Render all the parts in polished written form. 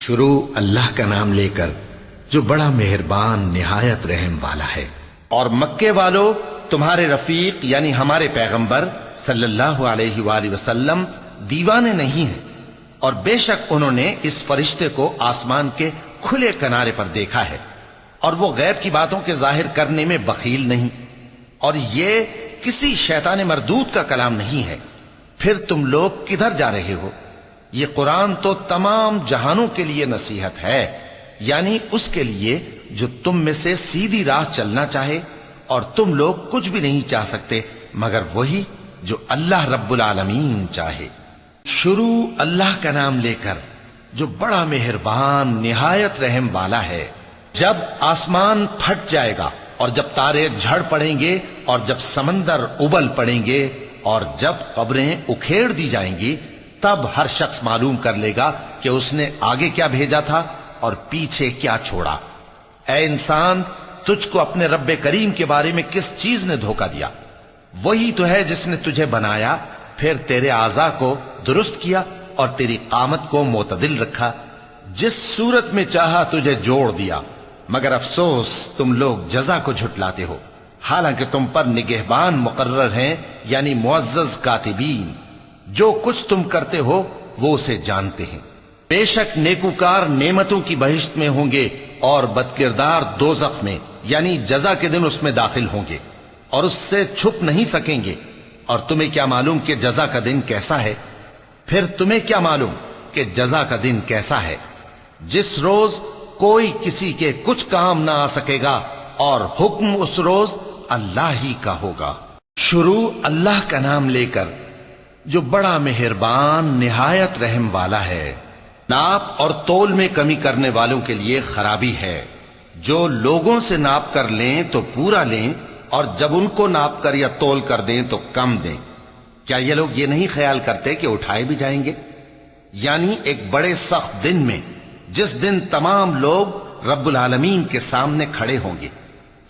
شروع اللہ کا نام لے کر جو بڑا مہربان نہایت رحم والا ہے۔ اور مکے والو تمہارے رفیق یعنی ہمارے پیغمبر صلی اللہ علیہ وآلہ وسلم دیوانے نہیں ہیں، اور بے شک انہوں نے اس فرشتے کو آسمان کے کھلے کنارے پر دیکھا ہے، اور وہ غیب کی باتوں کے ظاہر کرنے میں بخیل نہیں، اور یہ کسی شیطان مردود کا کلام نہیں ہے۔ پھر تم لوگ کدھر جا رہے ہو؟ یہ قرآن تو تمام جہانوں کے لیے نصیحت ہے، یعنی اس کے لیے جو تم میں سے سیدھی راہ چلنا چاہے، اور تم لوگ کچھ بھی نہیں چاہ سکتے مگر وہی جو اللہ رب العالمین چاہے۔ شروع اللہ کا نام لے کر جو بڑا مہربان نہایت رحم والا ہے۔ جب آسمان پھٹ جائے گا، اور جب تارے جھڑ پڑیں گے، اور جب سمندر ابل پڑیں گے، اور جب قبریں اکھیڑ دی جائیں گی، تب ہر شخص معلوم کر لے گا کہ اس نے آگے کیا بھیجا تھا اور پیچھے کیا چھوڑا۔ اے انسان، تجھ کو اپنے رب کریم کے بارے میں کس چیز نے دھوکہ دیا؟ وہی تو ہے جس نے تجھے بنایا، پھر تیرے اعضاء کو درست کیا اور تیری قامت کو معتدل رکھا، جس صورت میں چاہا تجھے جوڑ دیا، مگر افسوس تم لوگ جزا کو جھٹلاتے ہو، حالانکہ تم پر نگہبان مقرر ہیں، یعنی معزز کاتبین، جو کچھ تم کرتے ہو وہ اسے جانتے ہیں۔ بے شک نیکوکار نعمتوں کی بہشت میں ہوں گے، اور بدکردار دوزخ میں، یعنی جزا کے دن اس میں داخل ہوں گے، اور اس سے چھپ نہیں سکیں گے۔ اور تمہیں کیا معلوم کہ جزا کا دن کیسا ہے؟ پھر تمہیں کیا معلوم کہ جزا کا دن کیسا ہے؟ جس روز کوئی کسی کے کچھ کام نہ آ سکے گا، اور حکم اس روز اللہ ہی کا ہوگا۔ شروع اللہ کا نام لے کر جو بڑا مہربان نہایت رحم والا ہے۔ ناپ اور تول میں کمی کرنے والوں کے لیے خرابی ہے، جو لوگوں سے ناپ کر لیں تو پورا لیں، اور جب ان کو ناپ کر یا تول کر دیں تو کم دیں۔ کیا یہ لوگ یہ نہیں خیال کرتے کہ اٹھائے بھی جائیں گے؟ یعنی ایک بڑے سخت دن میں، جس دن تمام لوگ رب العالمین کے سامنے کھڑے ہوں گے۔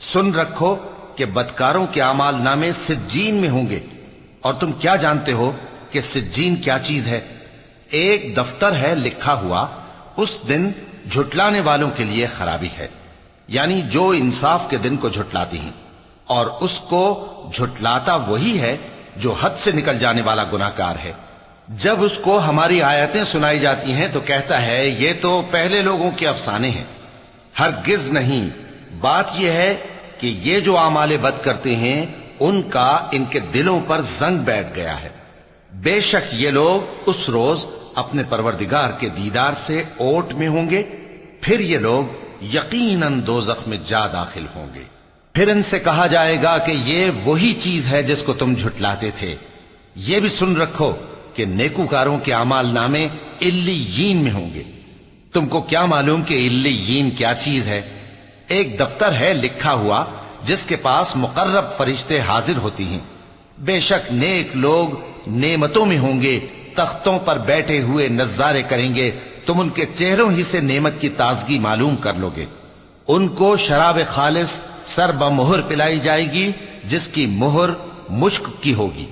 سن رکھو کہ بدکاروں کے اعمال نامے سجین میں ہوں گے، اور تم کیا جانتے ہو کہ سجین کیا چیز ہے؟ ایک دفتر ہے لکھا ہوا، اس دن جھٹلانے والوں کے لیے خرابی ہے، یعنی جو انصاف کے دن کو جھٹلاتی ہیں، اور اس کو جھٹلاتا وہی ہے جو حد سے نکل جانے والا گناہ گار ہے۔ جب اس کو ہماری آیتیں سنائی جاتی ہیں تو کہتا ہے یہ تو پہلے لوگوں کے افسانے ہیں۔ ہرگز نہیں، بات یہ ہے کہ یہ جو اعمال بد کرتے ہیں ان کا ان کے دلوں پر زنگ بیٹھ گیا ہے۔ بے شک یہ لوگ اس روز اپنے پروردگار کے دیدار سے اوٹ میں ہوں گے، پھر یہ لوگ یقیناً دوزخ میں جا داخل ہوں گے۔ پھر ان سے کہا جائے گا کہ یہ وہی چیز ہے جس کو تم جھٹلاتے تھے۔ یہ بھی سن رکھو کہ نیکوکاروں کے اعمال نامے علیین میں ہوں گے۔ تم کو کیا معلوم کہ علیین کیا چیز ہے؟ ایک دفتر ہے لکھا ہوا جس کے پاس مقرب فرشتے حاضر ہوتی ہیں۔ بے شک نیک لوگ نعمتوں میں ہوں گے، تختوں پر بیٹھے ہوئے نظارے کریں گے، تم ان کے چہروں ہی سے نعمت کی تازگی معلوم کر لو گے۔ ان کو شراب خالص سر بمہر پلائی جائے گی، جس کی مہر مشک کی ہوگی۔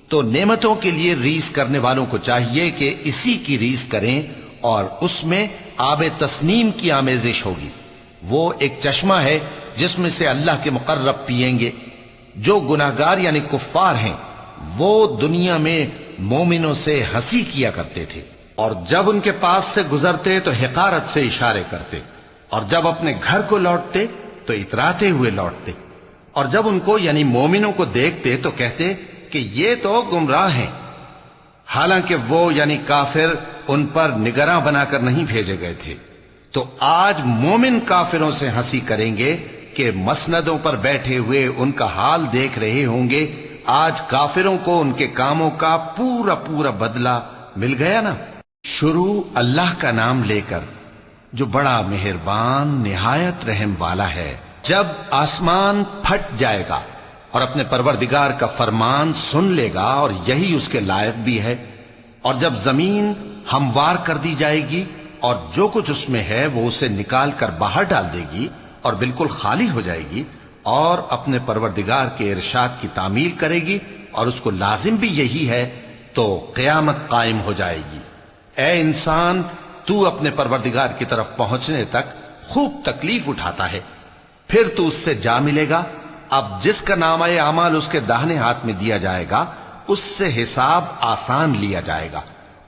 تو نعمتوں کے لیے ریس کرنے والوں کو چاہیے کہ اسی کی ریس کریں، اور اس میں آب تسنیم کی آمیزش ہوگی۔ وہ ایک چشمہ ہے جس میں سے اللہ کے مقرب پیئیں گے۔ جو گناہگار یعنی کفار ہیں وہ دنیا میں مومنوں سے ہنسی کیا کرتے تھے، اور جب ان کے پاس سے گزرتے تو حقارت سے اشارے کرتے، اور جب اپنے گھر کو لوٹتے تو اتراتے ہوئے لوٹتے، اور جب ان کو یعنی مومنوں کو دیکھتے تو کہتے کہ یہ تو گمراہ ہیں، حالانکہ وہ یعنی کافر ان پر نگراں بنا کر نہیں بھیجے گئے تھے۔ تو آج مومن کافروں سے ہنسی کریں گے کہ مسندوں پر بیٹھے ہوئے ان کا حال دیکھ رہے ہوں گے۔ آج کافروں کو ان کے کاموں کا پورا پورا بدلہ مل گیا نا۔ شروع اللہ کا نام لے کر جو بڑا مہربان نہایت رحم والا ہے۔ جب آسمان پھٹ جائے گا اور اپنے پروردگار کا فرمان سن لے گا، اور یہی اس کے لائق بھی ہے، اور جب زمین ہموار کر دی جائے گی اور جو کچھ اس میں ہے وہ اسے نکال کر باہر ڈال دے گی اور بالکل خالی ہو جائے گی، اور اپنے پروردگار کے ارشاد کی تعمیل کرے گی، اور اس کو لازم بھی یہی ہے، تو قیامت قائم ہو جائے گی۔ اے انسان، تو اپنے پروردگار کی طرف پہنچنے تک خوب تکلیف اٹھاتا ہے، پھر تو اس سے جا ملے گا۔ اب جس کا نامہ اعمال اس کے داہنے ہاتھ میں دیا جائے گا اس سے حساب آسان لیا جائے گا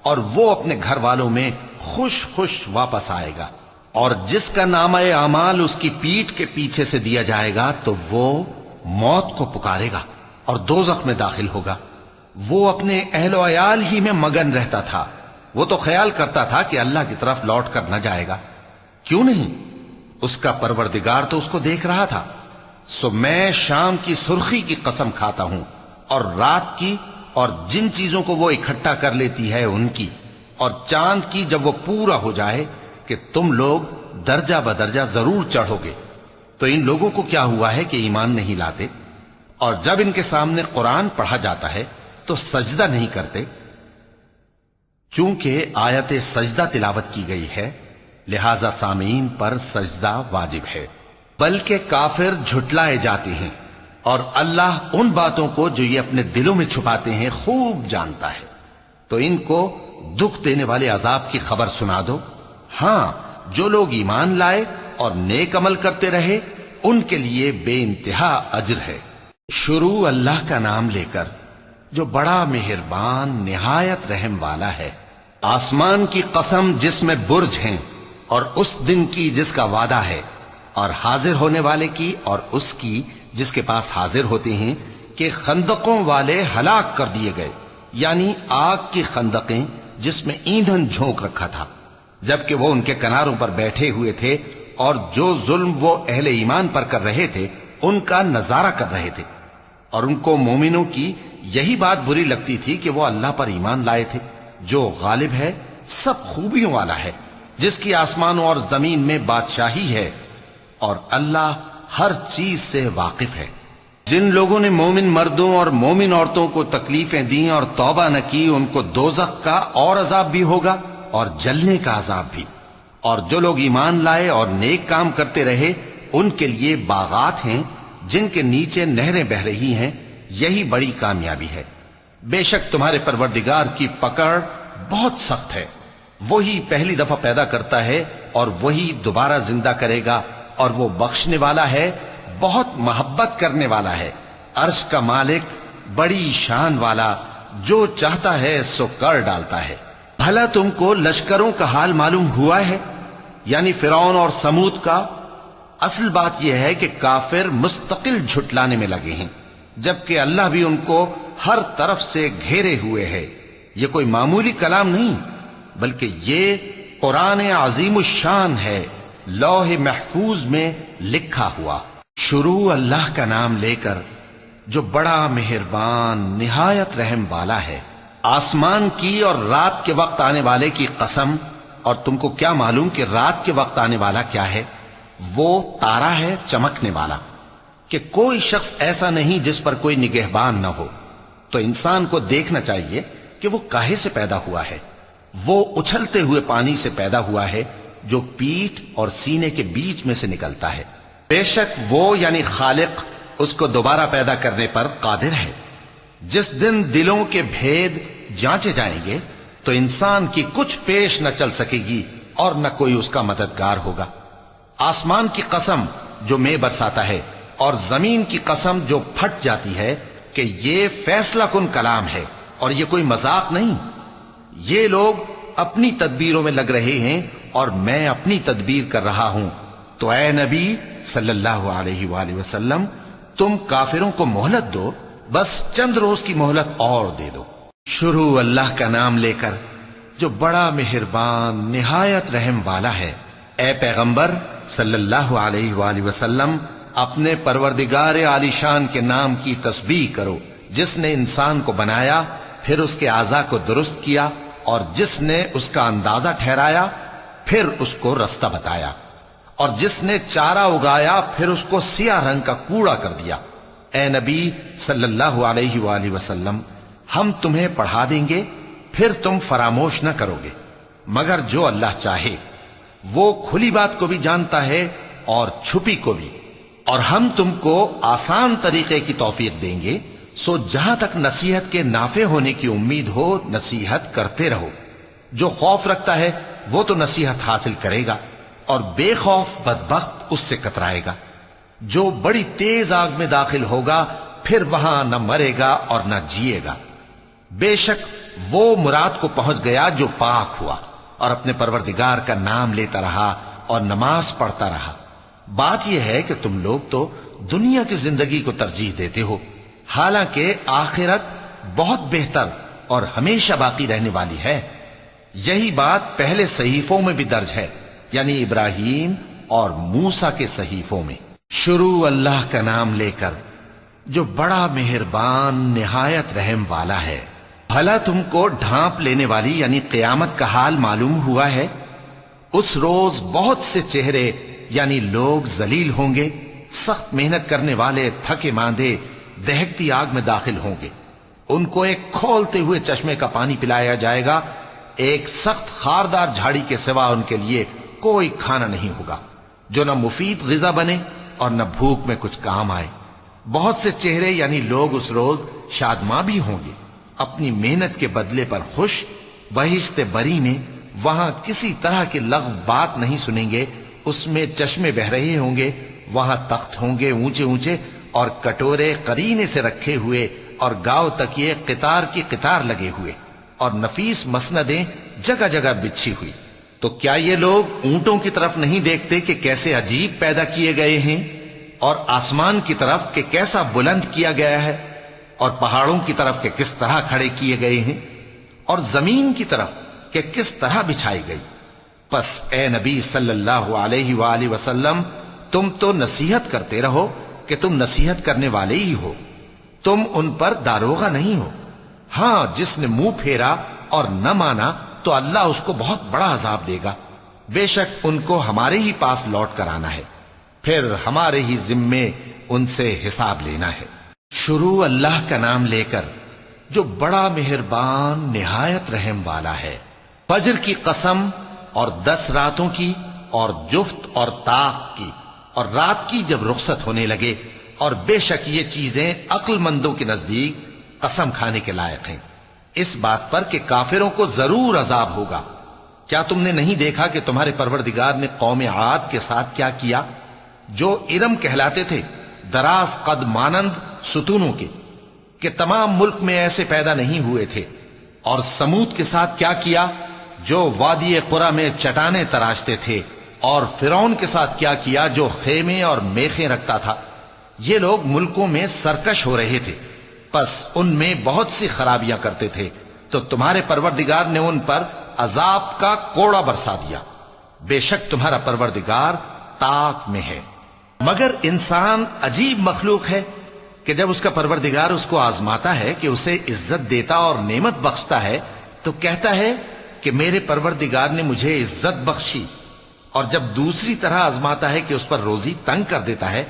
اور وہ اپنے گھر والوں میں خوش خوش واپس آئے گا، اور جس کا نامہ اعمال اس کی پیٹھ کے پیچھے سے دیا جائے گا تو وہ موت کو پکارے گا اور دوزخ میں داخل ہوگا۔ وہ اپنے اہل و عیال ہی میں مگن رہتا تھا، وہ تو خیال کرتا تھا کہ اللہ کی طرف لوٹ کر نہ جائے گا، کیوں نہیں؟ اس کا پروردگار تو اس کو دیکھ رہا تھا۔ سو میں شام کی سرخی کی قسم کھاتا ہوں اور رات کی اور جن چیزوں کو وہ اکٹھا کر لیتی ہے ان کی، اور چاند کی جب وہ پورا ہو جائے کہ تم لوگ درجہ بدرجہ ضرور چڑھو گے۔ تو ان لوگوں کو کیا ہوا ہے کہ ایمان نہیں لاتے، اور جب ان کے سامنے قرآن پڑھا جاتا ہے تو سجدہ نہیں کرتے؟ چونکہ آیت سجدہ تلاوت کی گئی ہے لہذا سامعین پر سجدہ واجب ہے، بلکہ کافر جھٹلائے جاتے ہیں، اور اللہ ان باتوں کو جو یہ اپنے دلوں میں چھپاتے ہیں خوب جانتا ہے۔ تو ان کو دکھ دینے والے عذاب کی خبر سنا دو۔ ہاں، جو لوگ ایمان لائے اور نیک عمل کرتے رہے ان کے لیے بے انتہا اجر ہے۔ شروع اللہ کا نام لے کر جو بڑا مہربان نہایت رحم والا ہے۔ آسمان کی قسم جس میں برج ہیں، اور اس دن کی جس کا وعدہ ہے، اور حاضر ہونے والے کی اور اس کی جس کے پاس حاضر ہوتے ہیں، کہ خندقوں والے ہلاک کر دیے گئے، یعنی آگ کی خندقیں جس میں ایندھن جھونک رکھا تھا، جبکہ وہ ان کے کناروں پر بیٹھے ہوئے تھے اور جو ظلم وہ اہل ایمان پر کر رہے تھے ان کا نظارہ کر رہے تھے، اور ان کو مومنوں کی یہی بات بری لگتی تھی کہ وہ اللہ پر ایمان لائے تھے جو غالب ہے، سب خوبیوں والا ہے، جس کی آسمانوں اور زمین میں بادشاہی ہے، اور اللہ ہر چیز سے واقف ہے۔ جن لوگوں نے مومن مردوں اور مومن عورتوں کو تکلیفیں دیں اور توبہ نہ کی ان کو دوزخ کا اور عذاب بھی ہوگا اور جلنے کا عذاب بھی، اور جو لوگ ایمان لائے اور نیک کام کرتے رہے ان کے لیے باغات ہیں جن کے نیچے نہریں بہ رہی ہیں، یہی بڑی کامیابی ہے۔ بے شک تمہارے پروردگار کی پکڑ بہت سخت ہے، وہی پہلی دفعہ پیدا کرتا ہے اور وہی دوبارہ زندہ کرے گا، اور وہ بخشنے والا ہے، بہت محبت کرنے والا ہے، عرش کا مالک، بڑی شان والا، جو چاہتا ہے سو کر ڈالتا ہے۔ بھلا تم کو لشکروں کا حال معلوم ہوا ہے، یعنی فرعون اور سمود کا؟ اصل بات یہ ہے کہ کافر مستقل جھٹلانے میں لگے ہیں، جبکہ اللہ بھی ان کو ہر طرف سے گھیرے ہوئے ہے۔ یہ کوئی معمولی کلام نہیں بلکہ یہ قرآن عظیم الشان ہے، لوح محفوظ میں لکھا ہوا۔ شروع اللہ کا نام لے کر جو بڑا مہربان نہایت رحم والا ہے۔ آسمان کی اور رات کے وقت آنے والے کی قسم، اور تم کو کیا معلوم کہ رات کے وقت آنے والا کیا ہے؟ وہ تارا ہے چمکنے والا، کہ کوئی شخص ایسا نہیں جس پر کوئی نگہبان نہ ہو۔ تو انسان کو دیکھنا چاہیے کہ وہ کاہے سے پیدا ہوا ہے۔ وہ اچھلتے ہوئے پانی سے پیدا ہوا ہے جو پیٹھ اور سینے کے بیچ میں سے نکلتا ہے۔ بے شک وہ یعنی خالق اس کو دوبارہ پیدا کرنے پر قادر ہے۔ جس دن دلوں کے بھید جانچے جائیں گے تو انسان کی کچھ پیش نہ چل سکے گی اور نہ کوئی اس کا مددگار ہوگا۔ آسمان کی قسم جو مے برساتا ہے، اور زمین کی قسم جو پھٹ جاتی ہے، کہ یہ فیصلہ کن کلام ہے اور یہ کوئی مذاق نہیں۔ یہ لوگ اپنی تدبیروں میں لگ رہے ہیں اور میں اپنی تدبیر کر رہا ہوں، تو اے نبی صلی اللہ علیہ وآلہ وسلم تم کافروں کو مہلت دو، بس چند روز کی مہلت اور دے دو۔ شروع اللہ کا نام لے کر جو بڑا مہربان نہایت رحم والا ہے۔ اے پیغمبر صلی اللہ علیہ وآلہ وسلم اپنے پروردگار عالی شان کے نام کی تسبیح کرو، جس نے انسان کو بنایا، پھر اس کے اعضاء کو درست کیا، اور جس نے اس کا اندازہ ٹھہرایا، پھر اس کو رستہ بتایا، اور جس نے چارہ اگایا، پھر اس کو سیاہ رنگ کا کوڑا کر دیا۔ اے نبی صلی اللہ علیہ وآلہ وسلم ہم تمہیں پڑھا دیں گے، پھر تم فراموش نہ کرو گے، مگر جو اللہ چاہے۔ وہ کھلی بات کو بھی جانتا ہے اور چھپی کو بھی، اور ہم تم کو آسان طریقے کی توفیق دیں گے، سو جہاں تک نصیحت کے نافع ہونے کی امید ہو نصیحت کرتے رہو۔ جو خوف رکھتا ہے وہ تو نصیحت حاصل کرے گا، اور بے خوف بدبخت اس سے کترائے گا۔ جو بڑی تیز آگ میں داخل ہوگا پھر وہاں نہ مرے گا اور نہ جیے گا۔ بے شک وہ مراد کو پہنچ گیا جو پاک ہوا اور اپنے پروردگار کا نام لیتا رہا اور نماز پڑھتا رہا۔ بات یہ ہے کہ تم لوگ تو دنیا کی زندگی کو ترجیح دیتے ہو، حالانکہ آخرت بہت بہتر اور ہمیشہ باقی رہنے والی ہے۔ یہی بات پہلے صحیفوں میں بھی درج ہے، یعنی ابراہیم اور موسیٰ کے صحیفوں میں۔ شروع اللہ کا نام لے کر جو بڑا مہربان نہایت رحم والا ہے۔ بھلا تم کو ڈھانپ لینے والی یعنی قیامت کا حال معلوم ہوا ہے؟ اس روز بہت سے چہرے یعنی لوگ ذلیل ہوں گے، سخت محنت کرنے والے تھکے ماندے دہکتی آگ میں داخل ہوں گے۔ ان کو ایک کھولتے ہوئے چشمے کا پانی پلایا جائے گا، ایک سخت خاردار جھاڑی کے سوا ان کے لیے کوئی کھانا نہیں ہوگا جو نہ مفید غذا بنے اور نہ بھوک میں کچھ کام آئے۔ بہت سے چہرے یعنی لوگ اس روز شادماں بھی ہوں گے، اپنی محنت کے بدلے پر خوش، بہشت بری میں وہاں کسی طرح کی لغو بات نہیں سنیں گے، اس میں چشمے بہ رہے ہوں گے، وہاں تخت ہوں گے اونچے اونچے اور کٹورے قرینے سے رکھے ہوئے اور گاؤ تکیے قطار کی قطار لگے ہوئے اور نفیس مسندیں جگہ جگہ بچھی ہوئی۔ تو کیا یہ لوگ اونٹوں کی طرف نہیں دیکھتے کہ کیسے عجیب پیدا کیے گئے ہیں، اور آسمان کی طرف کہ کیسا بلند کیا گیا ہے، اور پہاڑوں کی طرف کہ کس طرح کھڑے کیے گئے ہیں، اور زمین کی طرف کہ کس طرح بچھائی گئی؟ پس اے نبی صلی اللہ علیہ وآلہ وسلم، تم تو نصیحت کرتے رہو کہ تم نصیحت کرنے والے ہی ہو، تم ان پر داروغہ نہیں ہو۔ ہاں، جس نے منہ پھیرا اور نہ مانا تو اللہ اس کو بہت بڑا عذاب دے گا۔ بے شک ان کو ہمارے ہی پاس لوٹ کر آنا ہے، پھر ہمارے ہی ذمے ان سے حساب لینا ہے۔ شروع اللہ کا نام لے کر جو بڑا مہربان نہایت رحم والا ہے۔ فجر کی قسم اور 10 راتوں کی اور جفت اور طاق کی اور رات کی جب رخصت ہونے لگے، اور بے شک یہ چیزیں عقل مندوں کے نزدیک قسم کھانے کے لائق ہیں، اس بات پر کہ کافروں کو ضرور عذاب ہوگا۔ کیا تم نے نہیں دیکھا کہ تمہارے پروردگار نے قوم عاد کے ساتھ کیا کیا، جو ارم کہلاتے تھے، دراز قد مانند ستونوں کے، کہ تمام ملک میں ایسے پیدا نہیں ہوئے تھے؟ اور سمود کے ساتھ کیا کیا، جو وادی قرا میں چٹانیں تراشتے تھے؟ اور فرعون کے ساتھ کیا کیا، جو خیمے اور میخیں رکھتا تھا؟ یہ لوگ ملکوں میں سرکش ہو رہے تھے، پس ان میں بہت سی خرابیاں کرتے تھے، تو تمہارے پروردگار نے ان پر عذاب کا کوڑا برسا دیا۔ بے شک تمہارا پروردگار طاق میں ہے۔ مگر انسان عجیب مخلوق ہے کہ جب اس کا پروردگار اس کو آزماتا ہے کہ اسے عزت دیتا اور نعمت بخشتا ہے تو کہتا ہے کہ میرے پروردگار نے مجھے عزت بخشی، اور جب دوسری طرح آزماتا ہے کہ اس پر روزی تنگ کر دیتا ہے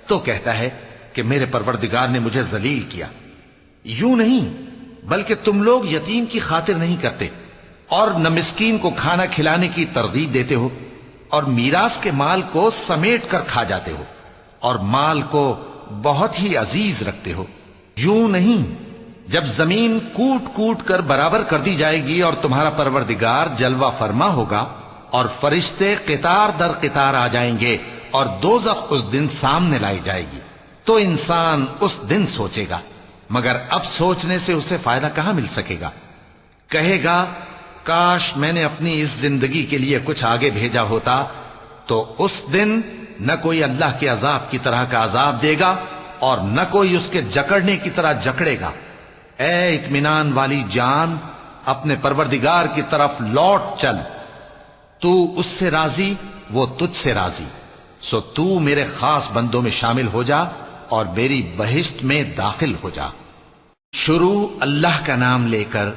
تو کہتا ہے کہ میرے پروردگار نے مجھے ذلیل کیا۔ یوں نہیں، بلکہ تم لوگ یتیم کی خاطر نہیں کرتے اور نہ مسکین کو کھانا کھلانے کی ترغیب دیتے ہو، اور میراث کے مال کو سمیٹ کر کھا جاتے ہو، اور مال کو بہت ہی عزیز رکھتے ہو۔ یوں نہیں، جب زمین کوٹ کوٹ کر برابر کر دی جائے گی اور تمہارا پروردگار جلوہ فرما ہوگا اور فرشتے قطار در قطار آ جائیں گے اور دوزخ اس دن سامنے لائی جائے گی، تو انسان اس دن سوچے گا، مگر اب سوچنے سے اسے فائدہ کہاں مل سکے گا؟ کہے گا کاش میں نے اپنی اس زندگی کے لیے کچھ آگے بھیجا ہوتا، تو اس دن نہ کوئی اللہ کے عذاب کی طرح کا عذاب دے گا اور نہ کوئی اس کے جکڑنے کی طرح جکڑے گا۔ اے اطمینان والی جان، اپنے پروردگار کی طرف لوٹ چل، تو اس سے راضی، وہ تجھ سے راضی، سو تو میرے خاص بندوں میں شامل ہو جا اور میری بہشت میں داخل ہو جا۔ شروع اللہ کا نام لے کر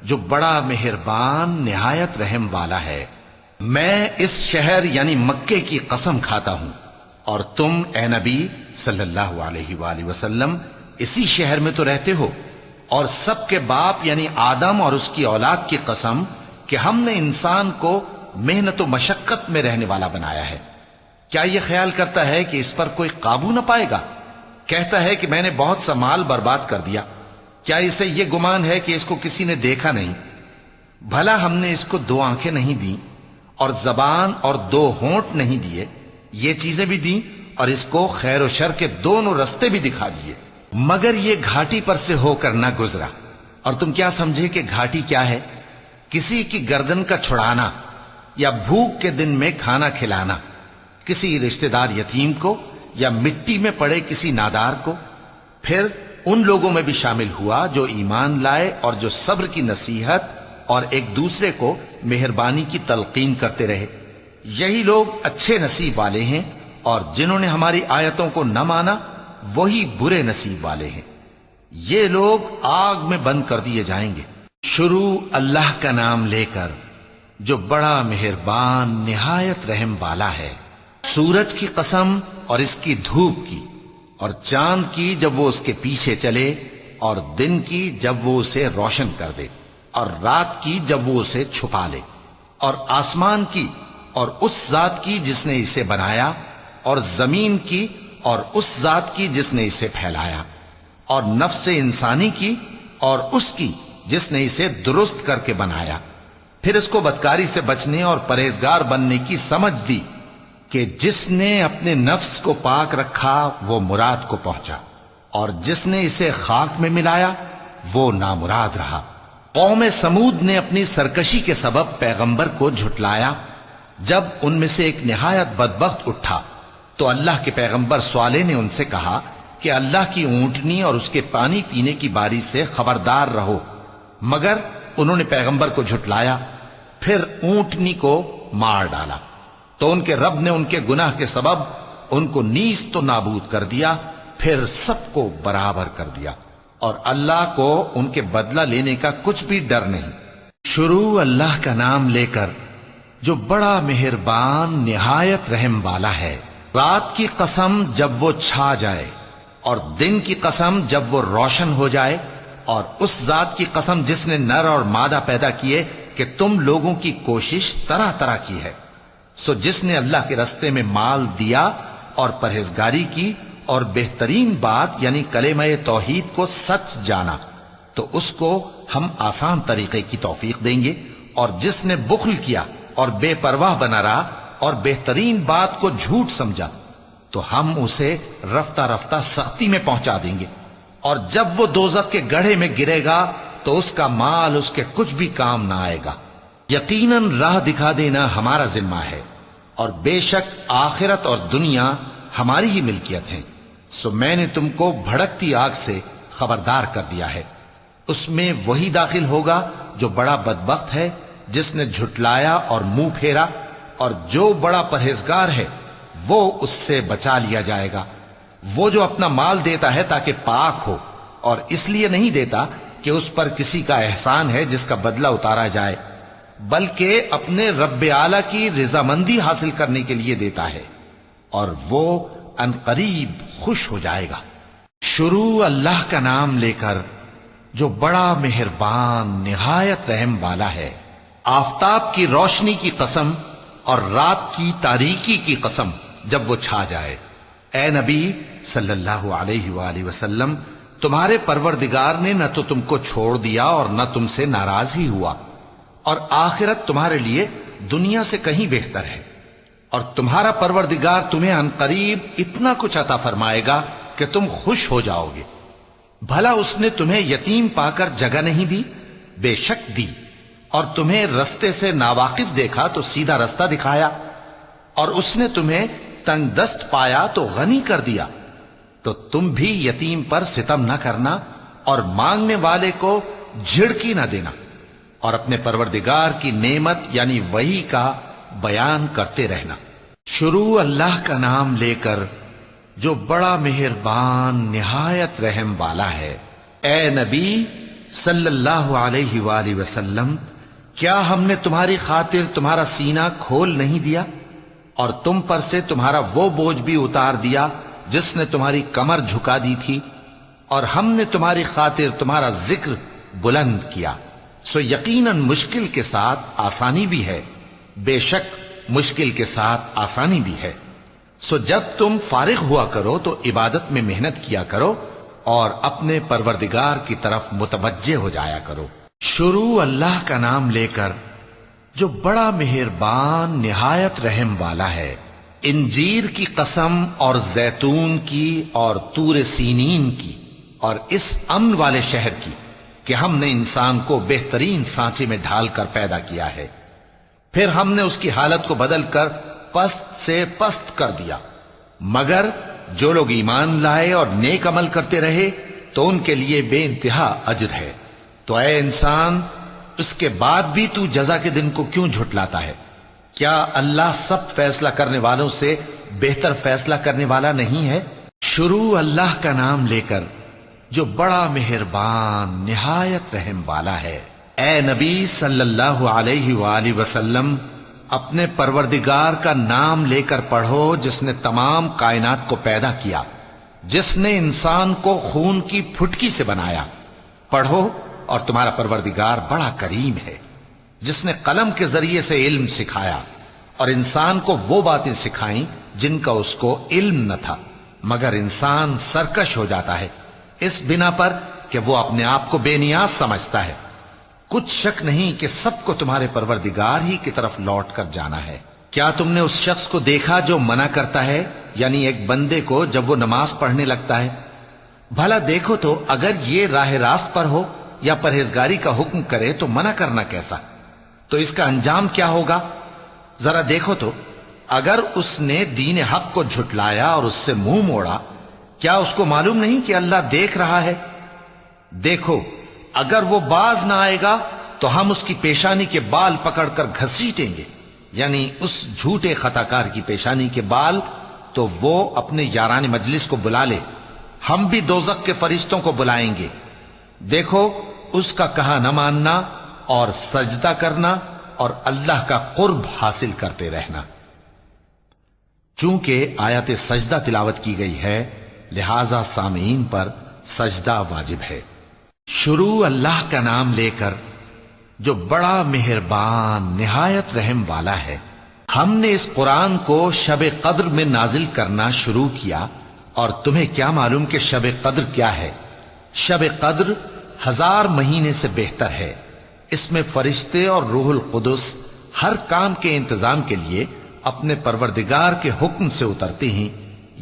جو بڑا مہربان نہایت رحم والا ہے۔ میں اس شہر یعنی مکے کی قسم کھاتا ہوں، اور تم اے نبی صلی اللہ علیہ وآلہ وسلم اسی شہر میں تو رہتے ہو، اور سب کے باپ یعنی آدم اور اس کی اولاد کی قسم کہ ہم نے انسان کو محنت و مشقت میں رہنے والا بنایا ہے۔ کیا یہ خیال کرتا ہے کہ اس پر کوئی قابو نہ پائے گا؟ کہتا ہے کہ میں نے بہت سا مال برباد کر دیا، کیا اسے یہ گمان ہے کہ اس کو کسی نے دیکھا نہیں؟ بھلا ہم نے اس کو 2 آنکھیں نہیں دیں اور زبان اور 2 ہونٹ نہیں دیے، یہ چیزیں بھی دیں، اور اس کو خیر و شر کے دونوں رستے بھی دکھا دیے، مگر یہ گھاٹی پر سے ہو کر نہ گزرا۔ اور تم کیا سمجھے کہ گھاٹی کیا ہے؟ کسی کی گردن کا چھڑانا، یا بھوک کے دن میں کھانا کھلانا، کسی رشتہ دار یتیم کو، یا مٹی میں پڑے کسی نادار کو۔ پھر ان لوگوں میں بھی شامل ہوا جو ایمان لائے اور جو صبر کی نصیحت اور ایک دوسرے کو مہربانی کی تلقین کرتے رہے۔ یہی لوگ اچھے نصیب والے ہیں، اور جنہوں نے ہماری آیتوں کو نہ مانا وہی برے نصیب والے ہیں، یہ لوگ آگ میں بند کر دیے جائیں گے۔ شروع اللہ کا نام لے کر جو بڑا مہربان نہایت رحم والا ہے۔ سورج کی قسم اور اس کی دھوپ کی، اور چاند کی جب وہ اس کے پیچھے چلے، اور دن کی جب وہ اسے روشن کر دے، اور رات کی جب وہ اسے چھپا لے، اور آسمان کی اور اس ذات کی جس نے اسے بنایا، اور زمین کی اور اس ذات کی جس نے اسے پھیلایا، اور نفس انسانی کی اور اس کی جس نے اسے درست کر کے بنایا۔ پھر اس کو بدکاری سے بچنے اور پرہیزگار بننے کی سمجھ دی کہ جس نے اپنے نفس کو پاک رکھا وہ مراد کو پہنچا، اور جس نے اسے خاک میں ملایا وہ نامراد رہا۔ قوم سمود نے اپنی سرکشی کے سبب پیغمبر کو جھٹلایا۔ جب ان میں سے ایک نہایت بدبخت اٹھا تو اللہ کے پیغمبر صالح نے ان سے کہا کہ اللہ کی اونٹنی اور اس کے پانی پینے کی باری سے خبردار رہو، مگر انہوں نے پیغمبر کو جھٹلایا۔ پھر اونٹنی کو مار ڈالا تو ان کے رب نے ان کے گناہ کے سبب ان کو نیست و نابود کر دیا، پھر سب کو برابر کر دیا، اور اللہ کو ان کے بدلہ لینے کا کچھ بھی ڈر نہیں۔ شروع اللہ کا نام لے کر جو بڑا مہربان نہایت رحم والا ہے۔ رات کی قسم جب وہ چھا جائے، اور دن کی قسم جب وہ روشن ہو جائے، اور اس ذات کی قسم جس نے نر اور مادہ پیدا کیے کہ تم لوگوں کی کوشش طرح طرح کی ہے۔ سو جس نے اللہ کے رستے میں مال دیا اور پرہیزگاری کی اور بہترین بات یعنی کلمہ توحید کو سچ جانا، تو اس کو ہم آسان طریقے کی توفیق دیں گے، اور جس نے بخل کیا اور بے پرواہ بنا رہا اور بہترین بات کو جھوٹ سمجھا، تو ہم اسے رفتہ رفتہ سختی میں پہنچا دیں گے، اور جب وہ دوزخ کے گڑھے میں گرے گا تو اس کا مال اس کے کچھ بھی کام نہ آئے گا۔ یقیناً راہ دکھا دینا ہمارا ذمہ ہے، اور بے شک آخرت اور دنیا ہماری ہی ملکیت ہیں۔ سو میں نے تم کو بھڑکتی آگ سے خبردار کر دیا ہے، اس میں وہی داخل ہوگا جو بڑا بدبخت ہے، جس نے جھٹلایا اور منہ پھیرا، اور جو بڑا پرہیزگار ہے وہ اس سے بچا لیا جائے گا۔ وہ جو اپنا مال دیتا ہے تاکہ پاک ہو، اور اس لیے نہیں دیتا کہ اس پر کسی کا احسان ہے جس کا بدلہ اتارا جائے، بلکہ اپنے رب اعلیٰ کی رضامندی حاصل کرنے کے لیے دیتا ہے، اور وہ ان قریب خوش ہو جائے گا۔ شروع اللہ کا نام لے کر جو بڑا مہربان نہایت رحم والا ہے۔ آفتاب کی روشنی کی قسم اور رات کی تاریکی کی قسم جب وہ چھا جائے۔ اے نبی صلی اللہ علیہ وآلہ وسلم، تمہارے پروردگار نے نہ تو تم کو چھوڑ دیا اور نہ تم سے ناراض ہی ہوا، اور آخرت تمہارے لیے دنیا سے کہیں بہتر ہے، اور تمہارا پروردگار تمہیں عنقریب اتنا کچھ عطا فرمائے گا کہ تم خوش ہو جاؤ گے۔ بھلا اس نے تمہیں یتیم پا کر جگہ نہیں دی؟ بے شک دی، اور تمہیں رستے سے ناواقف دیکھا تو سیدھا رستہ دکھایا، اور اس نے تمہیں تنگ دست پایا تو غنی کر دیا۔ تو تم بھی یتیم پر ستم نہ کرنا، اور مانگنے والے کو جھڑکی نہ دینا، اور اپنے پروردگار کی نعمت یعنی وحی کا بیان کرتے رہنا۔ شروع اللہ کا نام لے کر جو بڑا مہربان نہایت رحم والا ہے۔ اے نبی صلی اللہ علیہ وآلہ وسلم، کیا ہم نے تمہاری خاطر تمہارا سینہ کھول نہیں دیا، اور تم پر سے تمہارا وہ بوجھ بھی اتار دیا جس نے تمہاری کمر جھکا دی تھی، اور ہم نے تمہاری خاطر تمہارا ذکر بلند کیا۔ سو یقیناً مشکل کے ساتھ آسانی بھی ہے، بے شک مشکل کے ساتھ آسانی بھی ہے۔ سو جب تم فارغ ہوا کرو تو عبادت میں محنت کیا کرو، اور اپنے پروردگار کی طرف متوجہ ہو جایا کرو۔ شروع اللہ کا نام لے کر جو بڑا مہربان نہایت رحم والا ہے۔ انجیر کی قسم اور زیتون کی اور طور سینین کی اور اس امن والے شہر کی کہ ہم نے انسان کو بہترین سانچے میں ڈھال کر پیدا کیا ہے، پھر ہم نے اس کی حالت کو بدل کر پست سے پست کر دیا، مگر جو لوگ ایمان لائے اور نیک عمل کرتے رہے تو ان کے لیے بے انتہا اجر ہے۔ تو اے انسان، اس کے بعد بھی تو جزا کے دن کو کیوں جھٹلاتا ہے؟ کیا اللہ سب فیصلہ کرنے والوں سے بہتر فیصلہ کرنے والا نہیں ہے؟ شروع اللہ کا نام لے کر جو بڑا مہربان نہایت رحم والا ہے۔ اے نبی صلی اللہ علیہ وآلہ وسلم، اپنے پروردگار کا نام لے کر پڑھو جس نے تمام کائنات کو پیدا کیا، جس نے انسان کو خون کی پھٹکی سے بنایا۔ پڑھو، اور تمہارا پروردگار بڑا کریم ہے، جس نے قلم کے ذریعے سے علم سکھایا اور انسان کو وہ باتیں سکھائیں جن کا اس کو علم نہ تھا، مگر انسان سرکش ہو جاتا ہے اس بنا پر کہ وہ اپنے آپ کو بے نیاز سمجھتا ہے۔ کچھ شک نہیں کہ سب کو تمہارے پروردگار ہی کی طرف لوٹ کر جانا ہے۔ کیا تم نے اس شخص کو دیکھا جو منع کرتا ہے، یعنی ایک بندے کو جب وہ نماز پڑھنے لگتا ہے؟ بھلا دیکھو تو اگر یہ راہ راست پر ہو یا پرہیزگاری کا حکم کرے تو منع کرنا کیسا؟ تو اس کا انجام کیا ہوگا؟ ذرا دیکھو تو اگر اس نے دین حق کو جھٹلایا اور اس سے منہ موڑا، کیا اس کو معلوم نہیں کہ اللہ دیکھ رہا ہے؟ دیکھو، اگر وہ باز نہ آئے گا تو ہم اس کی پیشانی کے بال پکڑ کر گھسیٹیں گے، یعنی اس جھوٹے خطاکار کی پیشانی کے بال، تو وہ اپنے یاران مجلس کو بلا لے، ہم بھی دوزخ کے فرشتوں کو بلائیں گے۔ دیکھو، اس کا کہا نہ ماننا اور سجدہ کرنا اور اللہ کا قرب حاصل کرتے رہنا۔ چونکہ آیت سجدہ تلاوت کی گئی ہے، لہذا سامعین پر سجدہ واجب ہے۔ شروع اللہ کا نام لے کر جو بڑا مہربان نہایت رحم والا ہے۔ ہم نے اس قرآن کو شب قدر میں نازل کرنا شروع کیا، اور تمہیں کیا معلوم کہ شب قدر کیا ہے؟ شب قدر 1000 مہینے سے بہتر ہے۔ اس میں فرشتے اور روح القدس ہر کام کے انتظام کے لیے اپنے پروردگار کے حکم سے اترتے ہیں۔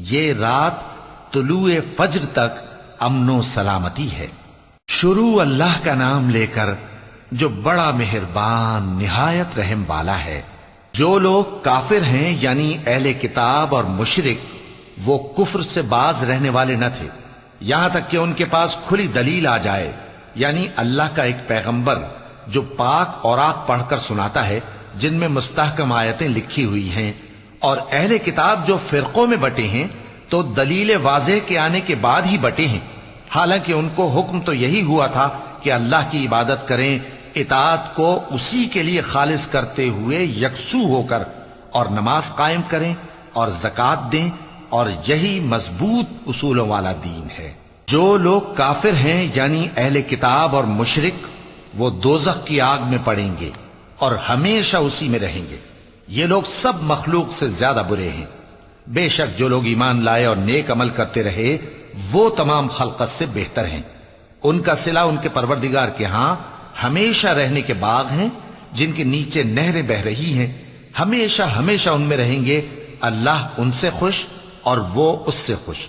یہ رات طلوع فجر تک امن و سلامتی ہے۔ شروع اللہ کا نام لے کر جو بڑا مہربان نہایت رحم والا ہے۔ جو لوگ کافر ہیں یعنی اہل کتاب اور مشرک، وہ کفر سے باز رہنے والے نہ تھے یہاں تک کہ ان کے پاس کھلی دلیل آ جائے، یعنی اللہ کا ایک پیغمبر جو پاک اوراق پڑھ کر سناتا ہے جن میں مستحکم آیتیں لکھی ہوئی ہیں، اور اہل کتاب جو فرقوں میں بٹے ہیں تو دلیل واضح کے آنے کے بعد ہی بٹے ہیں، حالانکہ ان کو حکم تو یہی ہوا تھا کہ اللہ کی عبادت کریں، اطاعت کو اسی کے لیے خالص کرتے ہوئے یکسو ہو کر، اور نماز قائم کریں اور زکوٰۃ دیں، اور یہی مضبوط اصولوں والا دین ہے۔ جو لوگ کافر ہیں یعنی اہل کتاب اور مشرک، وہ دوزخ کی آگ میں پڑیں گے اور ہمیشہ اسی میں رہیں گے۔ یہ لوگ سب مخلوق سے زیادہ برے ہیں۔ بے شک جو لوگ ایمان لائے اور نیک عمل کرتے رہے وہ تمام خلقت سے بہتر ہیں۔ ان کا صلہ ان کے پروردگار کے ہاں ہمیشہ رہنے کے باغ ہیں جن کے نیچے نہریں بہ رہی ہیں، ہمیشہ ہمیشہ ان میں رہیں گے۔ اللہ ان سے خوش اور وہ اس سے خوش۔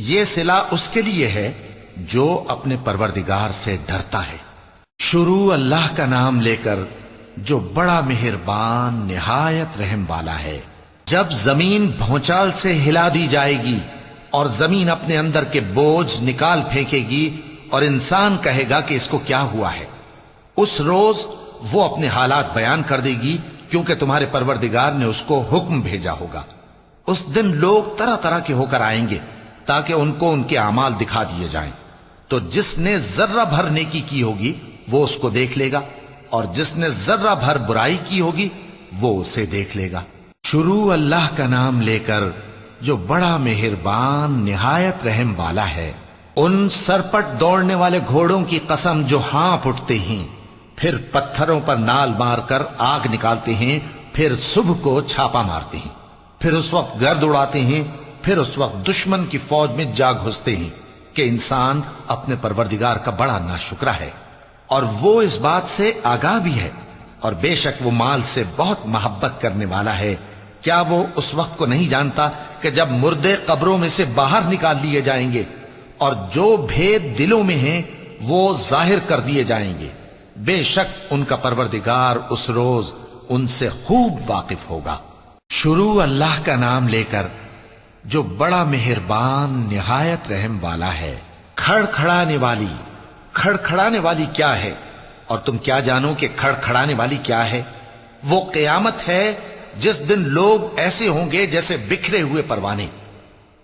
یہ صلہ اس کے لیے ہے جو اپنے پروردگار سے ڈرتا ہے۔ شروع اللہ کا نام لے کر جو بڑا مہربان نہایت رحم والا ہے۔ جب زمین بھونچال سے ہلا دی جائے گی اور زمین اپنے اندر کے بوجھ نکال پھینکے گی اور انسان کہے گا کہ اس کو کیا ہوا ہے، اس روز وہ اپنے حالات بیان کر دے گی، کیونکہ تمہارے پروردگار نے اس کو حکم بھیجا ہوگا۔ اس دن لوگ طرح طرح کے ہو کر آئیں گے تاکہ ان کو ان کے اعمال دکھا دیے جائیں، تو جس نے ذرہ بھر نیکی کی ہوگی وہ اس کو دیکھ لے گا، اور جس نے ذرہ بھر برائی کی ہوگی وہ اسے دیکھ لے گا۔ شروع اللہ کا نام لے کر جو بڑا مہربان نہایت رحم والا ہے۔ ان سرپٹ دوڑنے والے گھوڑوں کی قسم جو ہانپ اٹھتے ہیں، پھر پتھروں پر نال مار کر آگ نکالتے ہیں، پھر صبح کو چھاپا مارتے ہیں، پھر اس وقت گرد اڑاتے ہیں، پھر اس وقت دشمن کی فوج میں جا گھستے ہیں کہ انسان اپنے پروردگار کا بڑا ناشکرا ہے، اور وہ اس بات سے آگاہ بھی ہے اور بے شک وہ مال سے بہت محبت کرنے والا ہے۔ کیا وہ اس وقت کو نہیں جانتا کہ جب مردے قبروں میں سے باہر نکال لیے جائیں گے اور جو بھید دلوں میں ہیں وہ ظاہر کر دیے جائیں گے، بے شک ان کا پروردگار اس روز ان سے خوب واقف ہوگا۔ شروع اللہ کا نام لے کر جو بڑا مہربان نہایت رحم والا ہے۔ کھڑکھڑانے والی، کھڑکھڑانے والی کیا ہے؟ اور تم کیا جانو کہ کھڑکھڑانے والی کیا ہے؟ وہ قیامت ہے جس دن لوگ ایسے ہوں گے جیسے بکھرے ہوئے پروانے،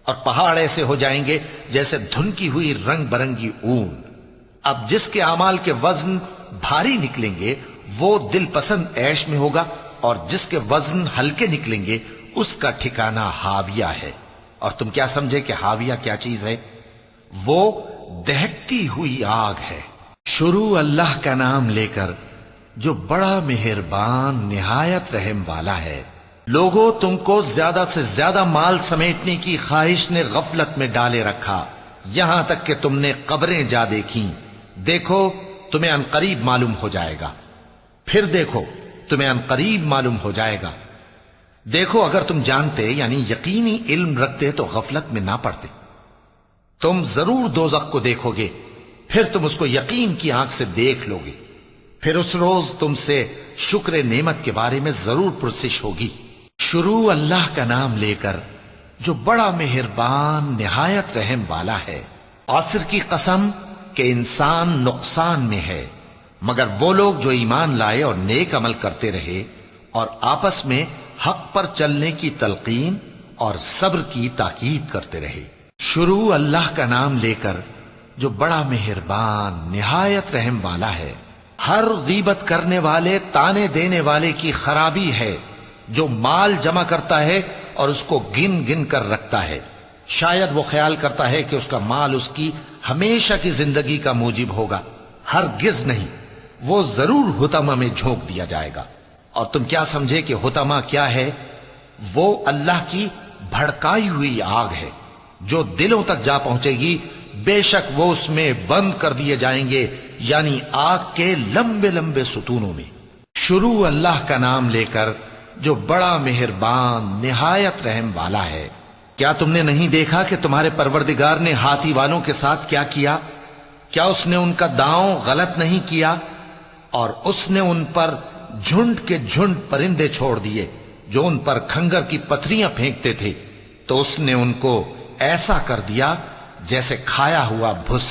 اور پہاڑ ایسے ہو جائیں گے جیسے دھنکی ہوئی رنگ برنگی اون۔ اب جس کے اعمال کے وزن بھاری نکلیں گے وہ دل پسند عیش میں ہوگا، اور جس کے وزن ہلکے نکلیں گے اس کا ٹھکانہ ہاویہ ہے۔ اور تم کیا سمجھے کہ ہاویہ کیا چیز ہے؟ وہ دہکتی ہوئی آگ ہے۔ شروع اللہ کا نام لے کر جو بڑا مہربان نہایت رحم والا ہے۔ لوگوں، تم کو زیادہ سے زیادہ مال سمیٹنے کی خواہش نے غفلت میں ڈالے رکھا، یہاں تک کہ تم نے قبریں جا دیکھیں۔ دیکھو تمہیں عنقریب معلوم ہو جائے گا، پھر دیکھو تمہیں عنقریب معلوم ہو جائے گا۔ دیکھو اگر تم جانتے یعنی یقینی علم رکھتے تو غفلت میں نہ پڑتے۔ تم ضرور دوزخ کو دیکھو گے، پھر تم اس کو یقین کی آنکھ سے دیکھ لو گے، پھر اس روز تم سے شکر نعمت کے بارے میں ضرور پرسش ہوگی۔ شروع اللہ کا نام لے کر جو بڑا مہربان نہایت رحم والا ہے۔ عصر کی قسم کہ انسان نقصان میں ہے، مگر وہ لوگ جو ایمان لائے اور نیک عمل کرتے رہے اور آپس میں حق پر چلنے کی تلقین اور صبر کی تاکید کرتے رہے۔ شروع اللہ کا نام لے کر جو بڑا مہربان نہایت رحم والا ہے۔ ہر غیبت کرنے والے، تانے دینے والے کی خرابی ہے جو مال جمع کرتا ہے اور اس کو گن گن کر رکھتا ہے، شاید وہ خیال کرتا ہے کہ اس کا مال اس کی ہمیشہ کی زندگی کا موجب ہوگا۔ ہرگز نہیں، وہ ضرور حطمہ میں جھونک دیا جائے گا۔ اور تم کیا سمجھے کہ حطمہ کیا ہے؟ وہ اللہ کی بھڑکائی ہوئی آگ ہے جو دلوں تک جا پہنچے گی، بے شک وہ اس میں بند کر دیے جائیں گے، یعنی آگ کے لمبے لمبے ستونوں میں۔ شروع اللہ کا نام لے کر جو بڑا مہربان نہایت رحم والا ہے۔ کیا تم نے نہیں دیکھا کہ تمہارے پروردگار نے ہاتھی والوں کے ساتھ کیا کیا؟ کیا اس نے ان کا داؤں غلط نہیں کیا؟ اور اس نے ان پر جھنڈ کے جھنڈ پرندے چھوڑ دیے جو ان پر کھنگر کی پتھریاں پھینکتے تھے، تو اس نے ان کو ایسا کر دیا جیسے کھایا ہوا بھس۔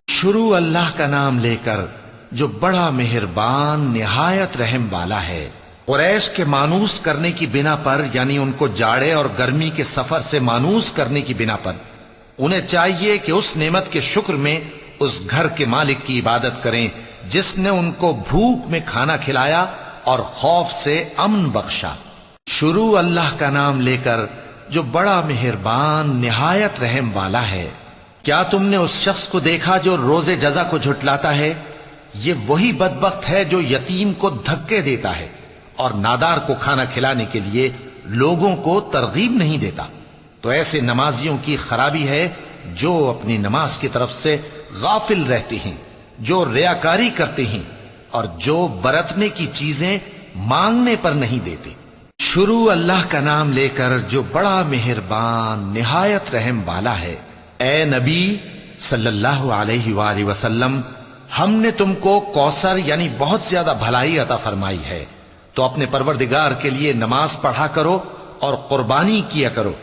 شروع اللہ کا نام لے کر جو بڑا مہربان نہایت رحم والا ہے۔ قریش کے مانوس کرنے کی بنا پر، یعنی ان کو جاڑے اور گرمی کے سفر سے مانوس کرنے کی بنا پر، انہیں چاہیے کہ اس نعمت کے شکر میں اس گھر کے مالک کی عبادت کریں جس نے ان کو بھوک میں کھانا کھلایا اور خوف سے امن بخشا۔ شروع اللہ کا نام لے کر جو بڑا مہربان نہایت رحم والا ہے۔ کیا تم نے اس شخص کو دیکھا جو روز جزا کو جھٹلاتا ہے؟ یہ وہی بدبخت ہے جو یتیم کو دھکے دیتا ہے اور نادار کو کھانا کھلانے کے لیے لوگوں کو ترغیب نہیں دیتا۔ تو ایسے نمازیوں کی خرابی ہے جو اپنی نماز کی طرف سے غافل رہتے ہیں، جو ریاکاری کرتے ہیں اور جو برتنے کی چیزیں مانگنے پر نہیں دیتے۔ شروع اللہ کا نام لے کر جو بڑا مہربان نہایت رحم والا ہے۔ اے نبی صلی اللہ علیہ وآلہ وسلم، ہم نے تم کو کوثر یعنی بہت زیادہ بھلائی عطا فرمائی ہے، تو اپنے پروردگار کے لیے نماز پڑھا کرو اور قربانی کیا کرو،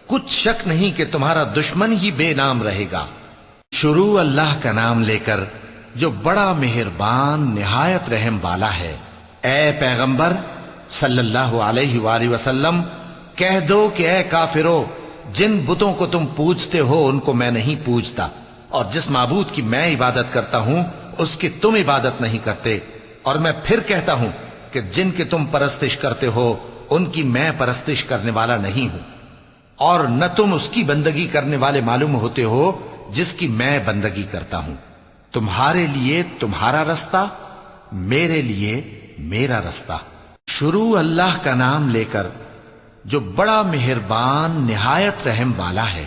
کچھ شک نہیں کہ تمہارا دشمن ہی بے نام رہے گا۔ شروع اللہ کا نام لے کر جو بڑا مہربان نہایت رحم والا ہے۔ اے پیغمبر صلی اللہ علیہ وآلہ وسلم، کہہ دو کہ اے کافرو، جن بتوں کو تم پوجتے ہو ان کو میں نہیں پوجتا، اور جس معبود کی میں عبادت کرتا ہوں اس کی تم عبادت نہیں کرتے، اور میں پھر کہتا ہوں کہ جن کی تم پرستش کرتے ہو ان کی میں پرستش کرنے والا نہیں ہوں، اور نہ تم اس کی بندگی کرنے والے معلوم ہوتے ہو جس کی میں بندگی کرتا ہوں۔ تمہارے لیے تمہارا رستہ، میرے لیے میرا رستہ۔ شروع اللہ کا نام لے کر جو بڑا مہربان نہایت رحم والا ہے۔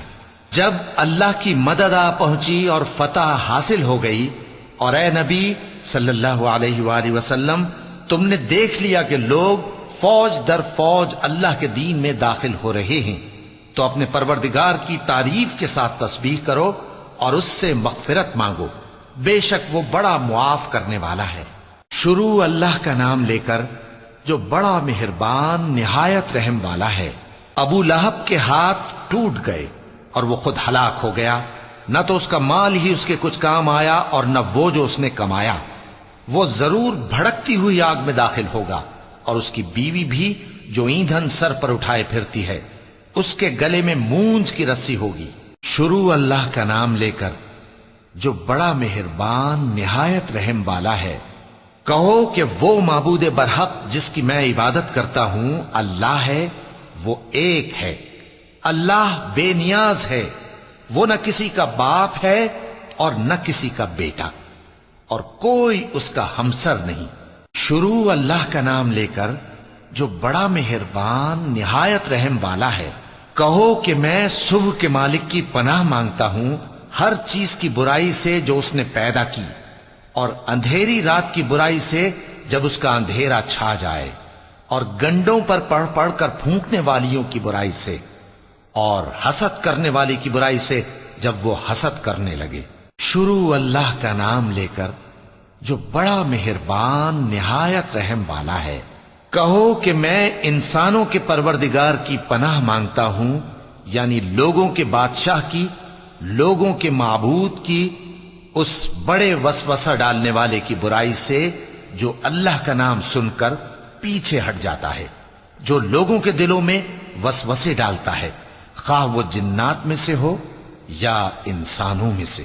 جب اللہ کی مدد آ پہنچی اور فتح حاصل ہو گئی، اور اے نبی صلی اللہ علیہ وآلہ وسلم تم نے دیکھ لیا کہ لوگ فوج در فوج اللہ کے دین میں داخل ہو رہے ہیں، تو اپنے پروردگار کی تعریف کے ساتھ تسبیح کرو اور اس سے مغفرت مانگو، بے شک وہ بڑا معاف کرنے والا ہے۔ شروع اللہ کا نام لے کر جو بڑا مہربان نہایت رحم والا ہے۔ ابو لہب کے ہاتھ ٹوٹ گئے اور وہ خود ہلاک ہو گیا، نہ تو اس کا مال ہی اس کے کچھ کام آیا اور نہ وہ جو اس نے کمایا۔ وہ ضرور بھڑکتی ہوئی آگ میں داخل ہوگا، اور اس کی بیوی بھی جو ایندھن سر پر اٹھائے پھرتی ہے، اس کے گلے میں مونج کی رسی ہوگی۔ شروع اللہ کا نام لے کر جو بڑا مہربان نہایت رحم والا ہے۔ کہو کہ وہ معبود برحق جس کی میں عبادت کرتا ہوں اللہ ہے، وہ ایک ہے۔ اللہ بے نیاز ہے، وہ نہ کسی کا باپ ہے اور نہ کسی کا بیٹا، اور کوئی اس کا ہمسر نہیں۔ شروع اللہ کا نام لے کر جو بڑا مہربان نہایت رحم والا ہے۔ کہو کہ میں صبح کے مالک کی پناہ مانگتا ہوں ہر چیز کی برائی سے جو اس نے پیدا کی، اور اندھیری رات کی برائی سے جب اس کا اندھیرا چھا جائے، اور گنڈوں پر پڑھ پڑھ کر پھونکنے والیوں کی برائی سے، اور حسد کرنے والی کی برائی سے جب وہ حسد کرنے لگے۔ شروع اللہ کا نام لے کر جو بڑا مہربان نہایت رحم والا ہے۔ کہو کہ میں انسانوں کے پروردگار کی پناہ مانگتا ہوں، یعنی لوگوں کے بادشاہ کی، لوگوں کے معبود کی، اس بڑے وسوسہ ڈالنے والے کی برائی سے جو اللہ کا نام سن کر پیچھے ہٹ جاتا ہے، جو لوگوں کے دلوں میں وسوسے ڈالتا ہے، خواہ وہ جنات میں سے ہو یا انسانوں میں سے۔